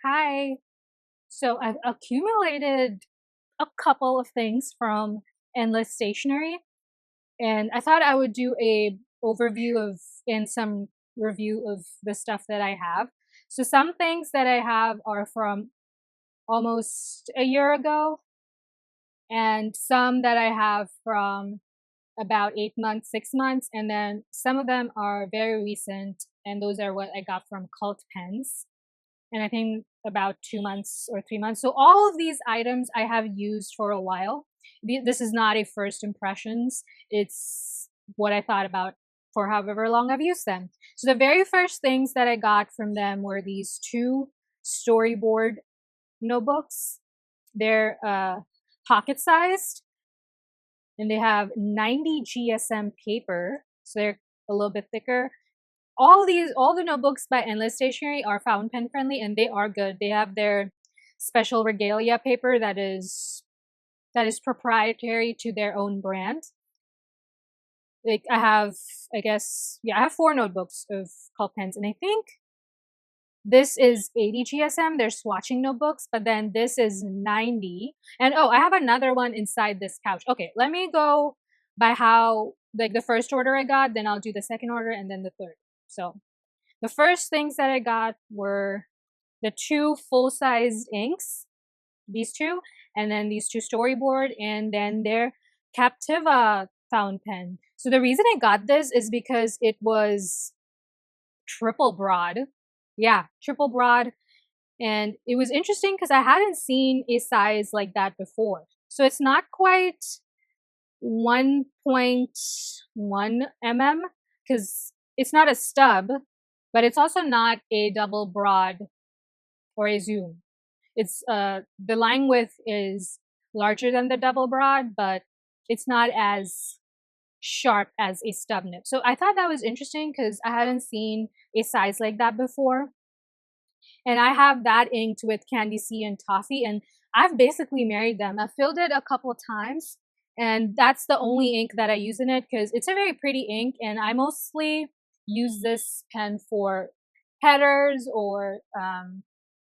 Hi. So I've accumulated a couple of things from Endless Stationery, and I thought I would do a overview of and some review of the stuff that I have. So some things that I have are from almost a year ago, and some that I have from about 8 months, 6 months, and then some of them are very recent, and those are what I got from Cult Pens. And I think about 2 months or 3 months. So all of these items I have used for a while. This is not a first impressions. It's what I thought about for however long I've used them. So the very first things that I got from them were these two Storyboard notebooks. They're pocket sized, and they have 90 GSM paper, so they're a little bit thicker. All the notebooks by Endless Stationery are fountain pen friendly, and they are good. They have their special regalia paper that is proprietary to their own brand. Like I have, I have 4 notebooks of Cult Pens, and I think this is 80 GSM. They're swatching notebooks, but then this is 90. And oh, I have another one inside this pouch. Okay, let me go by how, like, the first order I got, then I'll do the second order, and then the third. So the first things that I got were the 2 full-sized inks, these 2, and then these 2 Storyboard, and then their Captiva fountain pen. So the reason I got this is because it was triple broad. Yeah, triple broad. And it was interesting because I hadn't seen a size like that before. So it's not quite 1.1 mm, because it's not a stub, but it's also not a double broad or a zoom. It's the line width is larger than the double broad, but it's not as sharp as a stub nib. So I thought that was interesting because I hadn't seen a size like that before. And I have that inked with Candy Sea and Toffee, and I've basically married them. I've filled it a couple of times, and that's the only ink that I use in it because it's a very pretty ink, and I mostly use this pen for headers or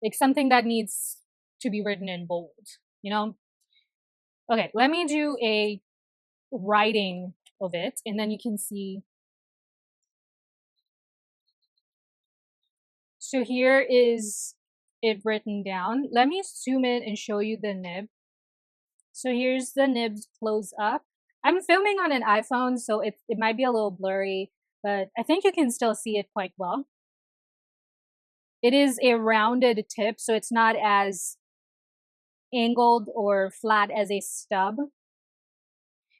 like something that needs to be written in bold, you know? Okay, let me do a writing of it, and then you can see. So here is it written down. Let me zoom in and show you the nib. So here's the nib close up. I'm filming on an iPhone, so it might be a little blurry, but I think you can still see it quite well. It is a rounded tip, so it's not as angled or flat as a stub.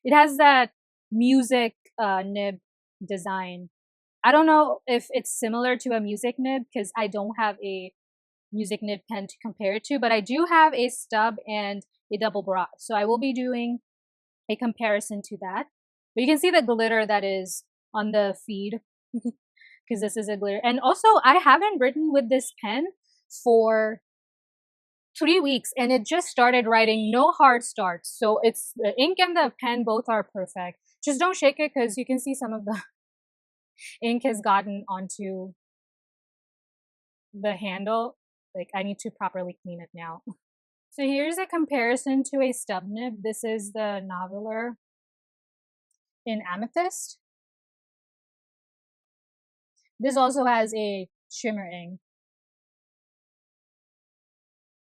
It has that music nib design. I don't know if it's similar to a music nib because I don't have a music nib pen to compare it to, but I do have a stub and a double broad. So I will be doing a comparison to that. But you can see the glitter that is on the feed because this is a glitter. And also I haven't written with this pen for 3 weeks and it just started writing, no hard starts. So it's the ink and the pen both are perfect. Just don't shake it because you can see some of the ink has gotten onto the handle. Like I need to properly clean it now. So here's a comparison to a stub nib. This is the Noveler in Amethyst. This also has a shimmer ink.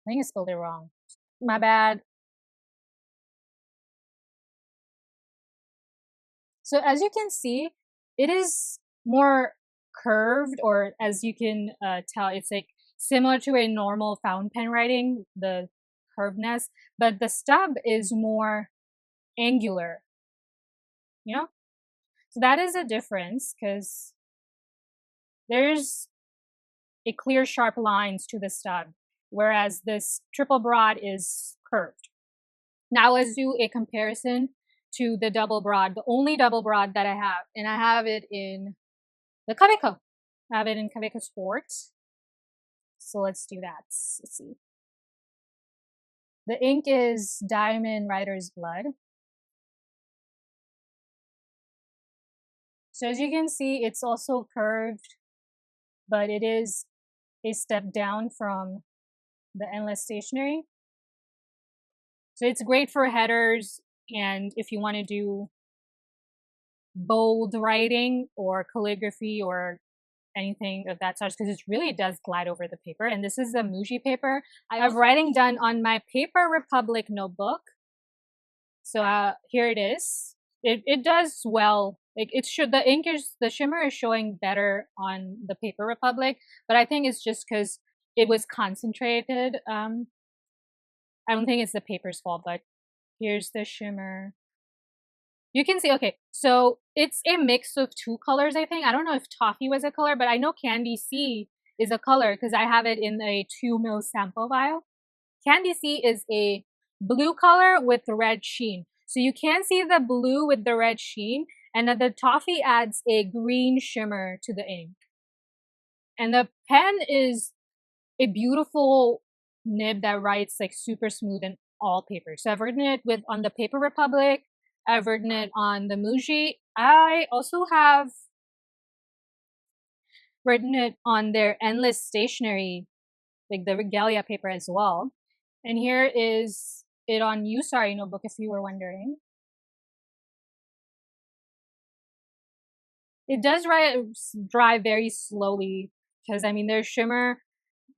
I think I spelled it wrong. My bad. So as you can see, it is more curved, or as you can tell, it's like similar to a normal fountain pen writing, the curvedness, but the stub is more angular, you know? So that is a difference because there's a clear sharp lines to the stub, whereas this triple broad is curved. Now let's do a comparison to the double broad, the only double broad that I have, and I have it in the Kaveco. I have it in Kaveco Sport. So let's do that. Let's see. The ink is Diamond Rider's Blood. So as you can see, it's also curved, but it is a step down from the Endless Stationery. So it's great for headers, and if you want to do bold writing or calligraphy or anything of that such, because it really does glide over the paper. And this is the Muji paper. I have writing done on my Paper Republic notebook. So here it is. It does well. Like the shimmer is showing better on the Paper Republic, but I think it's just because it was concentrated. I don't think it's the paper's fault, but here's the shimmer. You can see, okay, so it's a mix of two colors, I think. I don't know if Toffee was a color, but I know Candy C is a color because I have it in a 2 ml sample vial. Candy C is a blue color with red sheen. So you can see the blue with the red sheen, and then the Toffee adds a green shimmer to the ink. And the pen is a beautiful nib that writes like super smooth in all papers. So I've written it on the Paper Republic, I've written it on the Muji. I also have written it on their Endless Stationery, like the Regalia paper as well. And here is it on Usari notebook, if you were wondering. It does dry very slowly because, I mean, there's shimmer,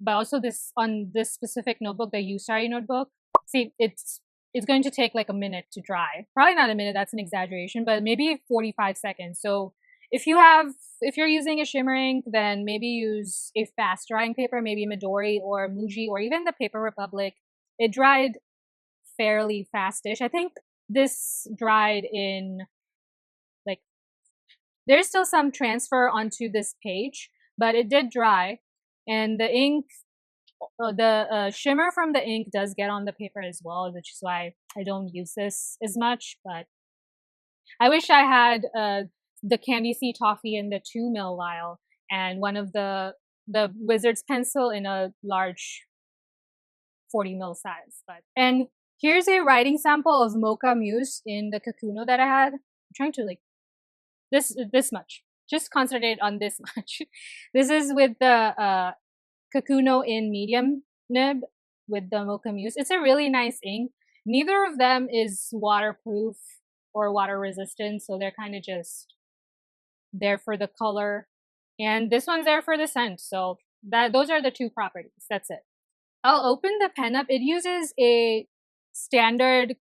but also on this specific notebook, the Usari notebook, see, it's going to take like a minute to dry. Probably not a minute, that's an exaggeration, but maybe 45 seconds. So if you're using a shimmer ink, then maybe use a fast drying paper, maybe Midori or Muji or even the Paper Republic. It dried fairly fast-ish. I think this dried in like, there's still some transfer onto this page, but it did dry, and the ink, the shimmer from the ink does get on the paper as well, which is why I don't use this as much. But I wish I had the Candy C Toffee in the 2 ml vial and one of the Wizard's pencil in a large 40 ml size. And here's a writing sample of Mocha Muse in the Kakuno that I had. I'm trying to like this much. Just concentrate on this much. This is with the Kakuno in medium nib with the Mocha Muse. It's a really nice ink. Neither of them is waterproof or water resistant, so they're kind of just there for the color. And this one's there for the scent. So those are the two properties. That's it. I'll open the pen up. It uses a standard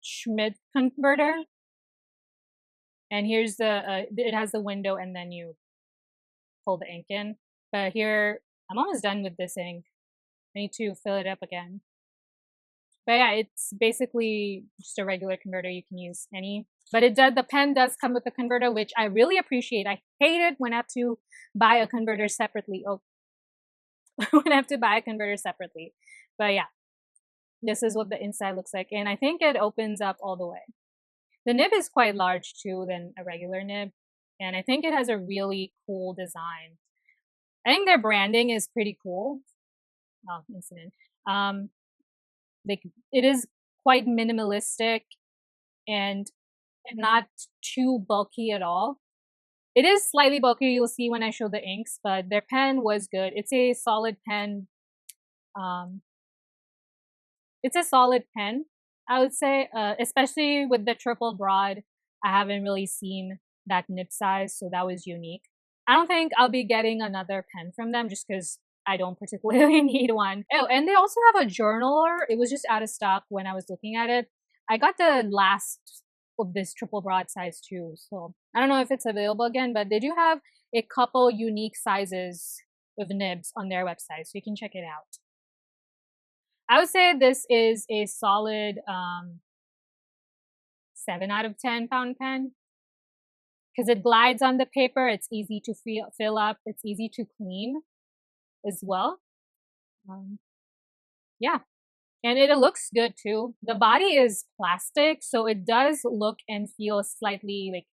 Schmidt converter. And here's it has the window, and then you pull the ink in. But here, I'm almost done with this ink. I need to fill it up again. But yeah, it's basically just a regular converter. You can use any. But the pen does come with a converter, which I really appreciate. I hate it when I have to buy a converter separately. Oh, when I have to buy a converter separately. But yeah, this is what the inside looks like. And I think it opens up all the way. The nib is quite large too than a regular nib. And I think it has a really cool design. I think their branding is pretty cool. Oh, incident. Like, it is quite minimalistic and not too bulky at all. It is slightly bulky, you'll see when I show the inks, but their pen was good. It's a solid pen. It's a solid pen, I would say, especially with the triple broad. I haven't really seen that nib size, so that was unique. I don't think I'll be getting another pen from them just because I don't particularly need one. Oh, and they also have a journaler. It was just out of stock when I was looking at it. I got the last of this triple broad size too, so I don't know if it's available again, but they do have a couple unique sizes of nibs on their website, so you can check it out. I would say this is a solid 7 out of 10 fountain pen because it glides on the paper. It's easy to fill up. It's easy to clean as well. Yeah, and it looks good too. The body is plastic, so it does look and feel slightly like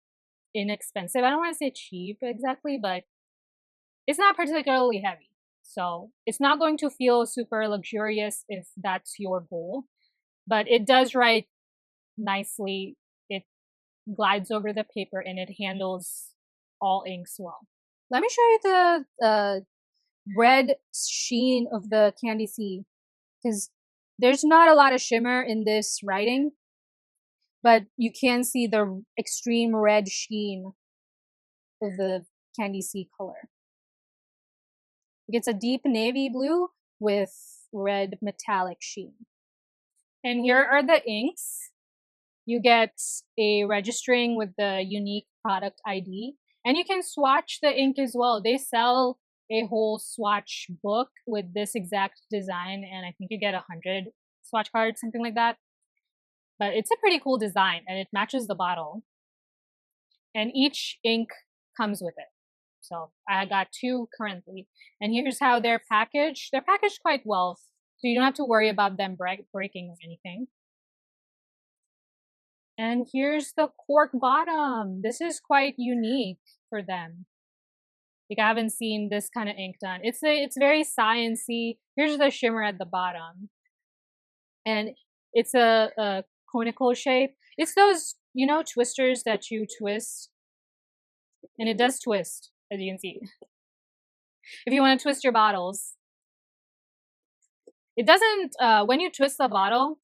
inexpensive. I don't want to say cheap exactly, but it's not particularly heavy. So it's not going to feel super luxurious if that's your goal, but it does write nicely. It glides over the paper and it handles all inks well. Let me show you the red sheen of the Candy C. because there's not a lot of shimmer in this writing, but you can see the extreme red sheen of the Candy Sea color. It's a deep navy blue with red metallic sheen. And here are the inks. You get a registering with the unique product ID, and you can swatch the ink as well. They sell a whole swatch book with this exact design, and I think you get 100 swatch cards, something like that. But it's a pretty cool design, and it matches the bottle. And each ink comes with it. So I got 2 currently. And here's how they're packaged. They're packaged quite well, so you don't have to worry about them breaking or anything. And here's the cork bottom. This is quite unique for them. Like, I haven't seen this kind of ink done. It's very sciencey. Here's the shimmer at the bottom. And it's a conical shape. It's those, you know, twisters that you twist. And it does twist, as you can see. If you want to twist your bottles. It doesn't, when you twist the bottle,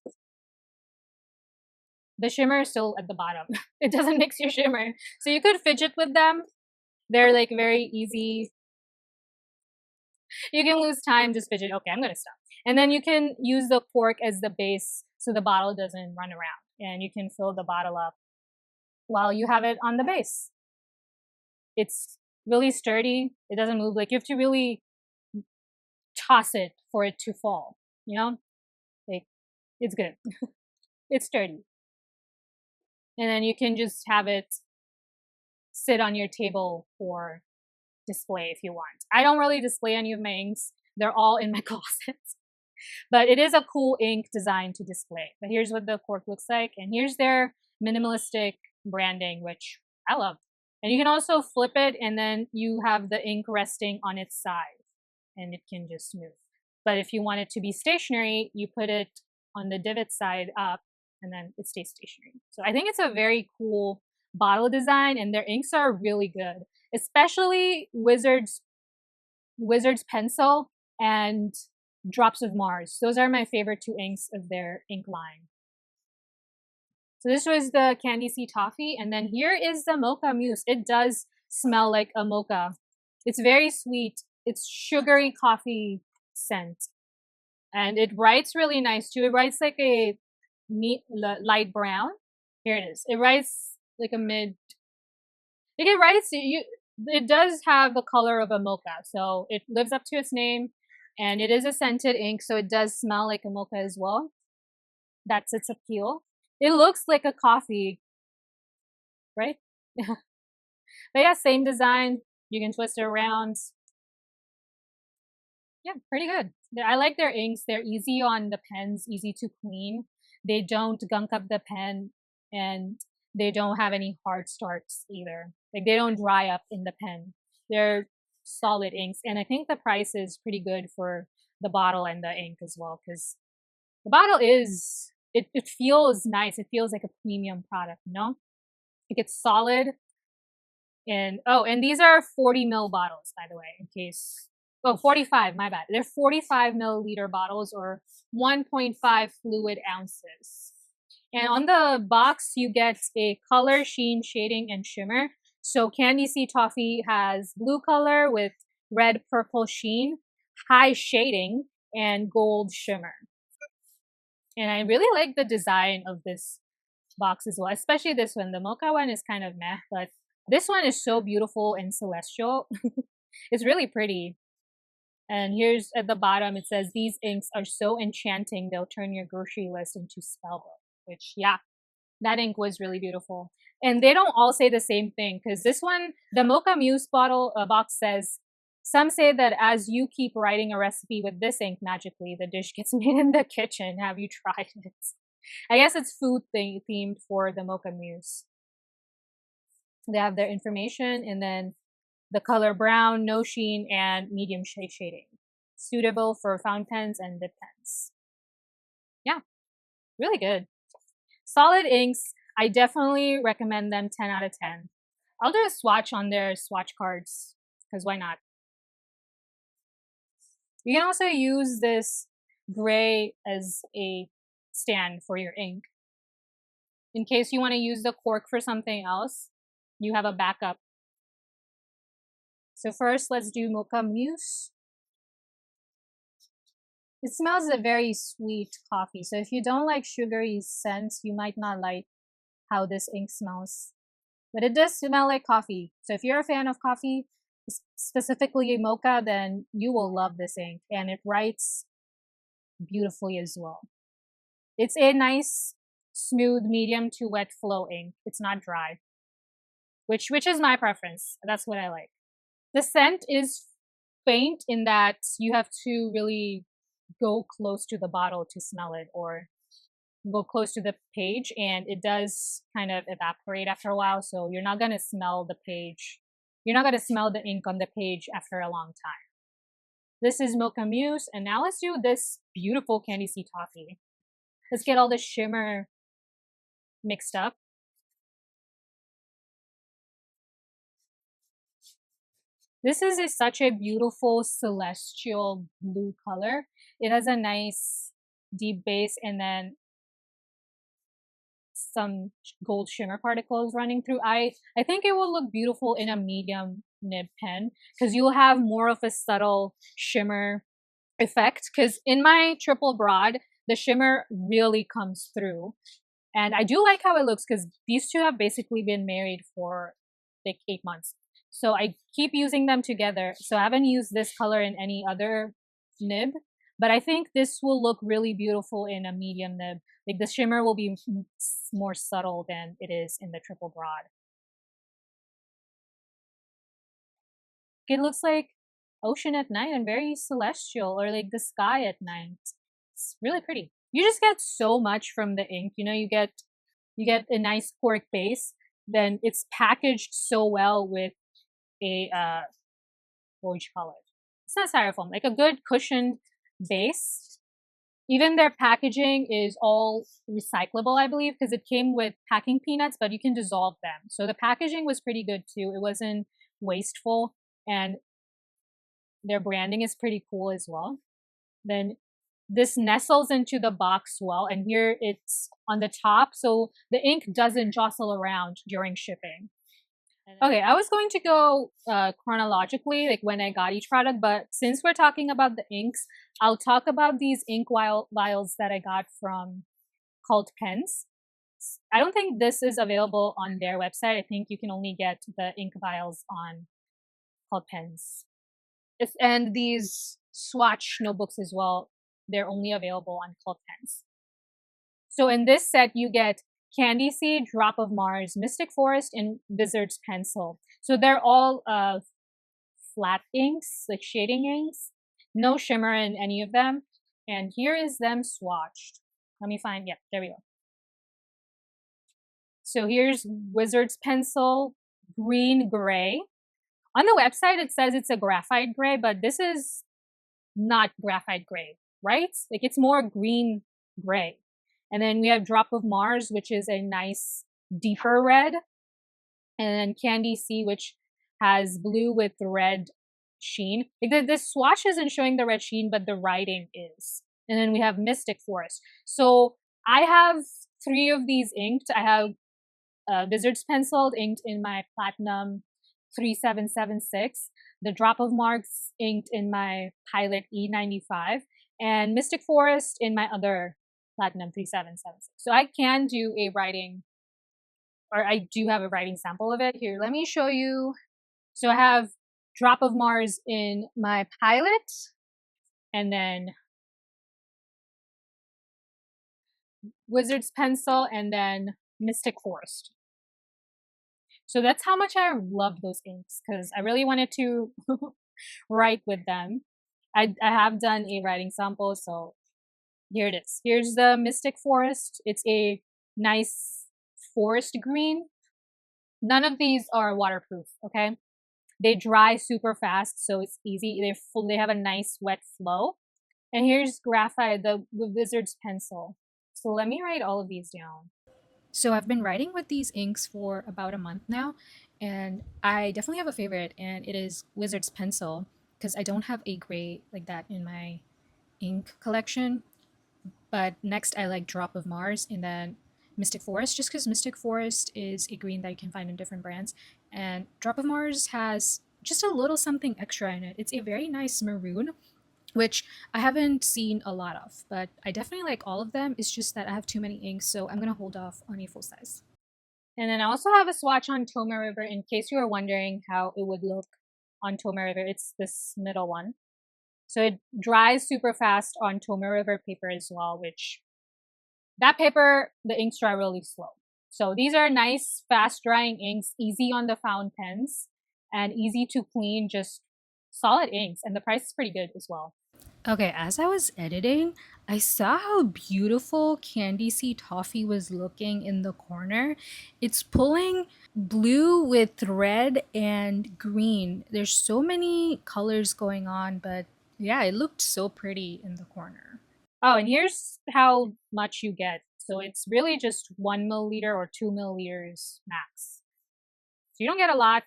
the shimmer is still at the bottom. It doesn't mix your shimmer. So you could fidget with them. They're like very easy. You can lose time, just fidget. Okay, I'm going to stop. And then you can use the cork as the base so the bottle doesn't run around. And you can fill the bottle up while you have it on the base. It's really sturdy. It doesn't move. Like, you have to really toss it for it to fall, you know? Like, it's good. It's sturdy. And then you can just have it sit on your table for display if you want. I don't really display any of my inks. They're all in my closet. But it is a cool ink design to display. But here's what the cork looks like. And here's their minimalistic branding, which I love. And you can also flip it, and then you have the ink resting on its side. And it can just move. But if you want it to be stationary, you put it on the divot side up, and then it stays stationary. So I think it's a very cool bottle design, and their inks are really good, especially Wizard's Pencil and Drops of Mars. Those are my favorite 2 inks of their ink line. So this was the Candy Sea Toffee, and then here is the Mocha Mousse. It does smell like a mocha. It's very sweet. It's sugary coffee scent, and it writes really nice too. It writes like a light brown. Here it is. It writes like a mid. Like, it writes you. It does have the color of a mocha, so it lives up to its name, and it is a scented ink, so it does smell like a mocha as well. That's its appeal. It looks like a coffee, right? But yeah, same design. You can twist it around. Yeah, pretty good. I like their inks. They're easy on the pens, easy to clean. They don't gunk up the pen, and they don't have any hard starts either. Like, they don't dry up in the pen. They're solid inks, and I think the price is pretty good for the bottle and the ink as well, because the bottle is, it feels nice. It feels like a premium product, you know? Like, it's solid. And, oh, and these are 40 ml bottles, by the way, in case, oh, 45, my bad. They're 45 milliliter bottles, or 1.5 fluid ounces. And on the box, you get a color, sheen, shading, and shimmer. So Candy Sea Toffee has blue color with red purple sheen, high shading, and gold shimmer. And I really like the design of this box as well, especially this one. The mocha one is kind of meh, but this one is so beautiful and celestial. It's really pretty. And here's at the bottom, it says, "These inks are so enchanting, they'll turn your grocery list into spellbook." Which, yeah, that ink was really beautiful. And they don't all say the same thing, because this one, the Mocha Muse bottle box says, "Some say that as you keep writing a recipe with this ink, magically the dish gets made in the kitchen. Have you tried it?" I guess it's food themed for the Mocha Muse. They have their information, and then the color brown, no sheen, and medium shading. Suitable for fountain pens and dip pens. Yeah, really good. Solid inks. I definitely recommend them 10 out of 10. I'll do a swatch on their swatch cards, because why not? You can also use this gray as a stand for your ink. In case you want to use the cork for something else, you have a backup. So first, let's do Mocha Mousse. It smells a very sweet coffee. So if you don't like sugary scents, you might not like how this ink smells. But it does smell like coffee. So if you're a fan of coffee, specifically mocha, then you will love this ink. And it writes beautifully as well. It's a nice, smooth, medium to wet flow ink. It's not dry, which is my preference. That's what I like. The scent is faint in that you have to really go close to the bottle to smell it, or go close to the page, and it does kind of evaporate after a while, so you're not going to smell the page. You're not going to smell the ink on the page after a long time. This is Mocha Mousse, and now let's do this beautiful Candy Sea Toffee. Let's get all the shimmer mixed up. This is such a beautiful celestial blue color. It has a nice deep base and then some gold shimmer particles running through. I think it will look beautiful in a medium nib pen because you'll have more of a subtle shimmer effect, because in my triple broad, the shimmer really comes through. And I do like how it looks because these two have basically been married for like 8 months. So I keep using them together. So I haven't used this color in any other nib, but I think this will look really beautiful in a medium nib. Like the shimmer will be more subtle than it is in the triple broad. It looks like ocean at night and very celestial, or like the sky at night. It's really pretty. You just get so much from the ink. You know, you get a nice cork base, then it's packaged so well with a what would you call it? It's not styrofoam, like a good cushioned base. Even their packaging is all recyclable, I believe, because it came with packing peanuts, but you can dissolve them. So the packaging was pretty good too. It wasn't wasteful, and their branding is pretty cool as well. Then this nestles into the box well, and here it's on the top, so the ink doesn't jostle around during shipping. Okay, I was going to go chronologically, like when I got each product, but since we're talking about the inks, I'll talk about these ink vials that I got from Cult Pens. I don't think this is available on their website. I think you can only get the ink vials on Cult Pens. And these swatch notebooks as well, they're only available on Cult Pens. So in this set, you get Candy Sea, Drop of Mars, Mystic Forest, and Wizard's Pencil. So they're all flat inks, like shading inks. No shimmer in any of them. And here is them swatched. Let me find, yeah, there we go. So here's Wizard's Pencil, green gray. On the website, it says it's a graphite gray, but this is not graphite gray, right? Like it's more green gray. And then we have Drop of Mars, which is a nice deeper red. And then Candy Sea, which has blue with red sheen. Like the swatch isn't showing the red sheen, but the writing is. And then we have Mystic Forest. So I have 3 of these inked. I have Wizard's Pencil inked in my Platinum 3776. The Drop of Mars inked in my Pilot E95. And Mystic Forest in my other Platinum 3776. So I can do a writing, or I do have a writing sample of it. Here, let me show you. So I have Drop of Mars in my Pilot, and then Wizard's Pencil, and then Mystic Forest. So that's how much I love those inks, because I really wanted to write with them. I have done a writing sample, so here it is. Here's the Mystic Forest. It's a nice forest green. None of these are waterproof, okay? They dry super fast, so it's easy. They have a nice wet flow. And here's graphite, the Wizard's Pencil. So let me write all of these down. So I've been writing with these inks for about a month now, and I definitely have a favorite, and it is Wizard's Pencil, because I don't have a gray like that in my ink collection. But next, I like Drop of Mars and then Mystic Forest, just because Mystic Forest is a green that you can find in different brands. And Drop of Mars has just a little something extra in it. It's a very nice maroon, which I haven't seen a lot of, but I definitely like all of them. It's just that I have too many inks, so I'm going to hold off on a full size. And then I also have a swatch on Toma River in case you were wondering how it would look on Toma River. It's this middle one. So it dries super fast on Toma River paper as well, which that paper, the inks dry really slow. So these are nice, fast drying inks, easy on the found pens, and easy to clean, just solid inks. And the price is pretty good as well. Okay, as I was editing, I saw how beautiful Candy Sea Toffee was looking in the corner. It's pulling blue with red and green. There's so many colors going on, but yeah, it looked so pretty in the corner. Oh, and here's how much you get. So it's really just 1 milliliter or 2 milliliters max. So you don't get a lot,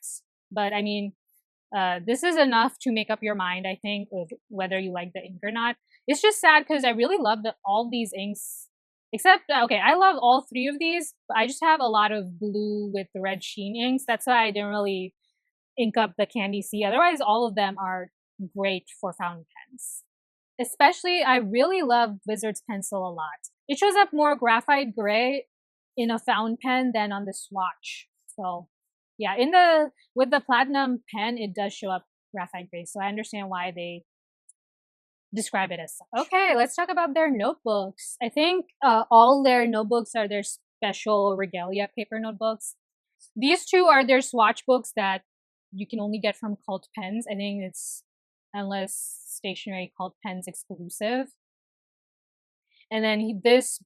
but I mean, this is enough to make up your mind, I think, of whether you like the ink or not. It's just sad because I really love all these inks, except, okay, I love all three of these, but I just have a lot of blue with the red sheen inks. That's why I didn't really ink up the Candy Sea. Otherwise, all of them are great for fountain pens. Especially, I really love Wizard's Pencil a lot. It shows up more graphite gray in a fountain pen than on the swatch. So yeah, with the platinum pen, it does show up graphite gray. So I understand why they describe it as such. Okay, let's talk about their notebooks. I think all their notebooks are their special regalia paper notebooks. These two are their swatch books that you can only get from Cult Pens. I think it's Endless Stationery Cult Pens exclusive. And then this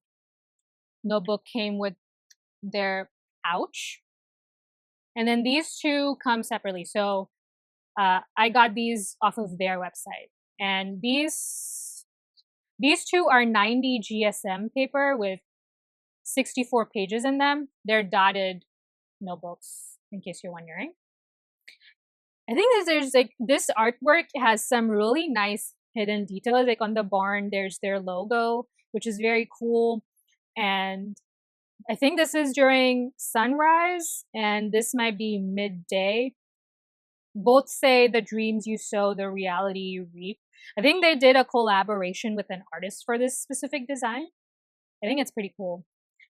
notebook came with their pouch. And then these two come separately. So I got these off of their website. And these two are 90 GSM paper with 64 pages in them. They're dotted notebooks, in case you're wondering. I think there's like this artwork has some really nice hidden details. Like on the barn, there's their logo, which is very cool. And I think this is during sunrise, and this might be midday. Both say the dreams you sow, the reality you reap. I think they did a collaboration with an artist for this specific design. I think it's pretty cool.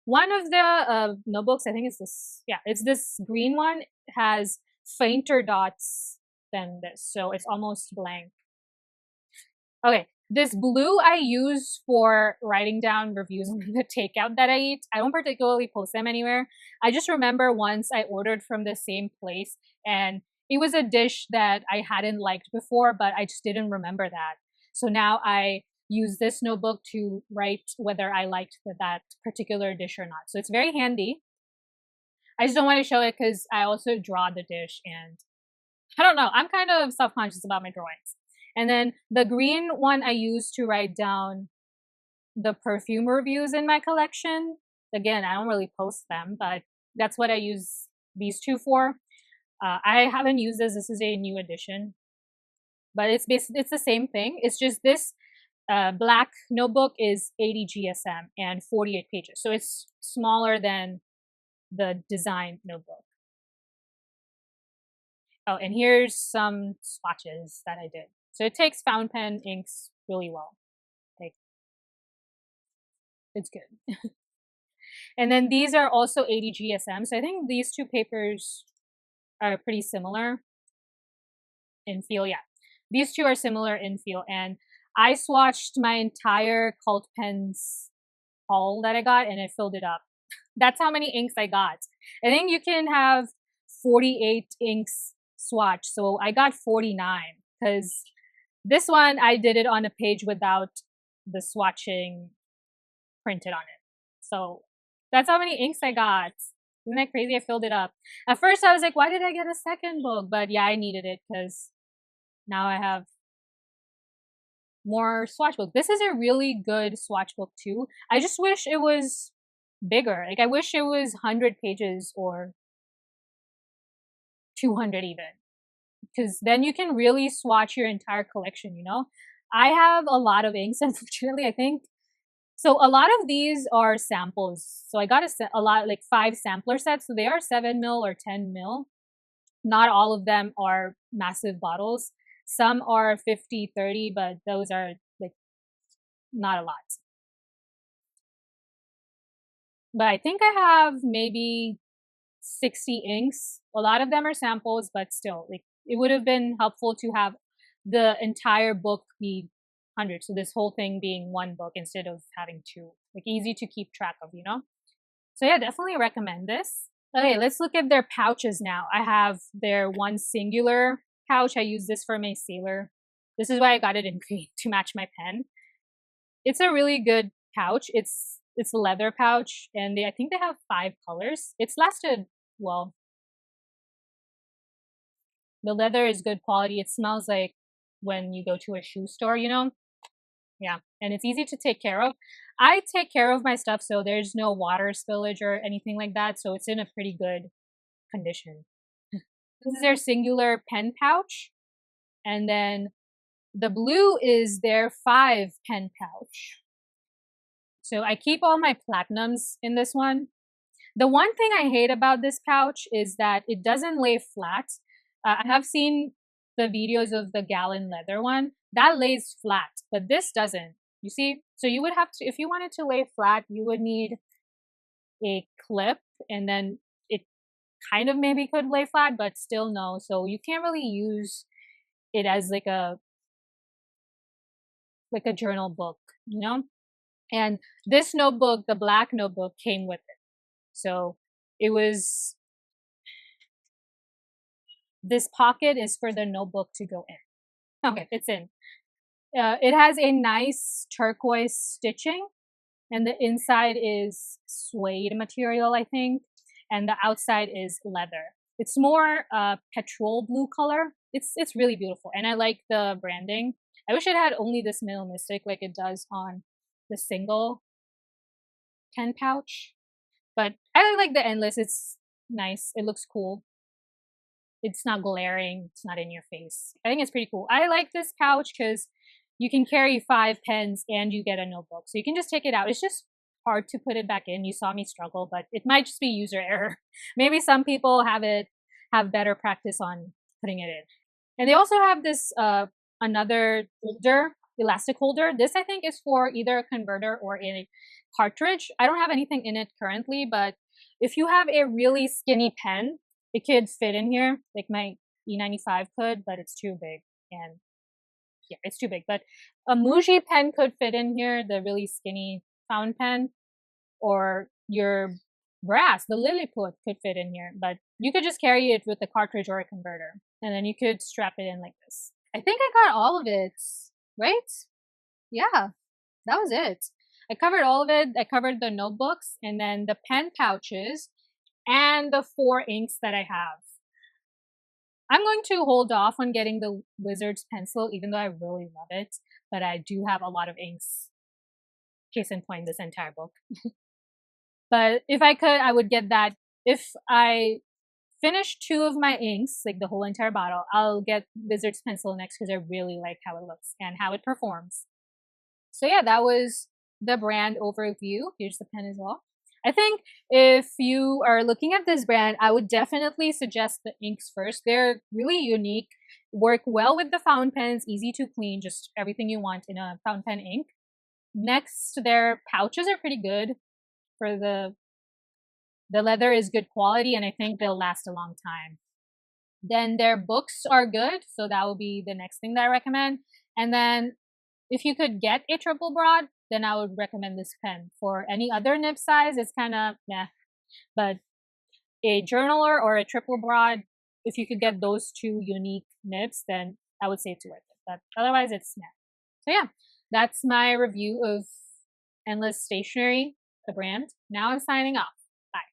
One of the notebooks, I think it's this, yeah, it's this green one, has fainter dots than this, so it's almost blank. Okay, this blue I use for writing down reviews of the takeout that I eat. I don't particularly post them anywhere. I just remember once I ordered from the same place and it was a dish that I hadn't liked before, but I just didn't remember that. So now I use this notebook to write whether I liked that particular dish or not. So it's very handy. I just don't want to show it because I also draw the dish and I don't know. I'm kind of self-conscious about my drawings. And then the green one I use to write down the perfume reviews in my collection. Again, I don't really post them, but that's what I use these two for. I haven't used this. This is a new edition, but it's the same thing. It's just this black notebook is 80 GSM and 48 pages. So it's smaller than the design notebook. Oh, and here's some swatches that I did. So it takes fountain pen inks really well. Like, it's good. And then these are also 80 GSM. So I think these two papers are pretty similar in feel. Yeah, these two are similar in feel. And I swatched my entire Cult Pens haul that I got and I filled it up. That's how many inks I got. I think you can have 48 inks swatch. So I got 49 because this one I did it on a page without the swatching printed on it. So that's how many inks I got. Isn't that crazy? I filled it up. At first I was like, why did I get a second book? But yeah, I needed it because now I have more swatch book. This is a really good swatch book too. I just wish it was bigger. Like I wish it was 100 pages or 200 even. Because then you can really swatch your entire collection, you know? I have a lot of inks, unfortunately, I think. So a lot of these are samples. So I got a lot, like 5 sampler sets. So they are 7 ml or 10 ml. Not all of them are massive bottles. Some are 50, 30, but those are like not a lot. But I think I have maybe 60 inks. A lot of them are samples, but still, like it would have been helpful to have the entire book be 100. So this whole thing being one book instead of having two. Like easy to keep track of, you know? So yeah, definitely recommend this. Okay, let's look at their pouches now. I have their one singular pouch. I use this for my sailor. This is why I got it in green to match my pen. It's a really good pouch. It's a leather pouch, and I think they have 5 colors. It's lasted well. The leather is good quality. It smells like when you go to a shoe store, you know? Yeah, and it's easy to take care of. I take care of my stuff, so there's no water spillage or anything like that, so it's in a pretty good condition. This is their singular pen pouch, and then the blue is their 5 pen pouch. So I keep all my platinums in this one. The one thing I hate about this pouch is that it doesn't lay flat. I have seen the videos of the gallon leather one. That lays flat, but this doesn't. You see? So you would have to, if you wanted to lay flat, you would need a clip, and then it kind of maybe could lay flat, but still no. So you can't really use it as like a journal book, you know? And this notebook, the black notebook, came with it. So it was, this pocket is for the notebook to go in. Okay, it's in. It has a nice turquoise stitching, and the inside is suede material, I think, and the outside is leather. It's more petrol blue color. It's really beautiful, and I like the branding. I wish it had only this minimalistic like it does on the single pen pouch, but I like the endless. It's nice. It looks cool. It's not glaring. It's not in your face. I think it's pretty cool. I like this pouch because you can carry 5 pens and you get a notebook. So you can just take it out. It's just hard to put it back in. You saw me struggle, but it might just be user error. Maybe some people have better practice on putting it in. And they also have this another holder, elastic holder. This I think is for either a converter or a cartridge. I don't have anything in it currently, but if you have a really skinny pen, it could fit in here. Like my E95 could, but it's too big. And yeah, it's too big. But a Muji pen could fit in here, the really skinny fountain pen, or your brass, the Lilliput could fit in here. But you could just carry it with a cartridge or a converter, and then you could strap it in like this. I think I got all of it, right? Yeah, that was it. I covered all of it. I covered the notebooks and then the pen pouches and the 4 inks that I have. I'm going to hold off on getting the Wizard's pencil, even though I really love it, but I do have a lot of inks. Case in point, this entire book. But if I could, I would get that. If I finish 2 of my inks, like the whole entire bottle, I'll get Wizard's pencil next because I really like how it looks and how it performs. So yeah, that was the brand overview. Here's the pen as well. I think if you are looking at this brand, I would definitely suggest the inks first. They're really unique, work well with the fountain pens, easy to clean, just everything you want in a fountain pen ink. Next, their pouches are pretty good. For the leather is good quality, and I think they'll last a long time. Then their books are good, so that will be the next thing that I recommend. And then if you could get a triple broad, then I would recommend this pen. For any other nib size, it's kind of meh. But a journaler or a triple broad, if you could get those 2 unique nibs, then I would say it's worth it. But otherwise, it's meh. So yeah, that's my review of Endless Stationery, the brand. Now I'm signing off.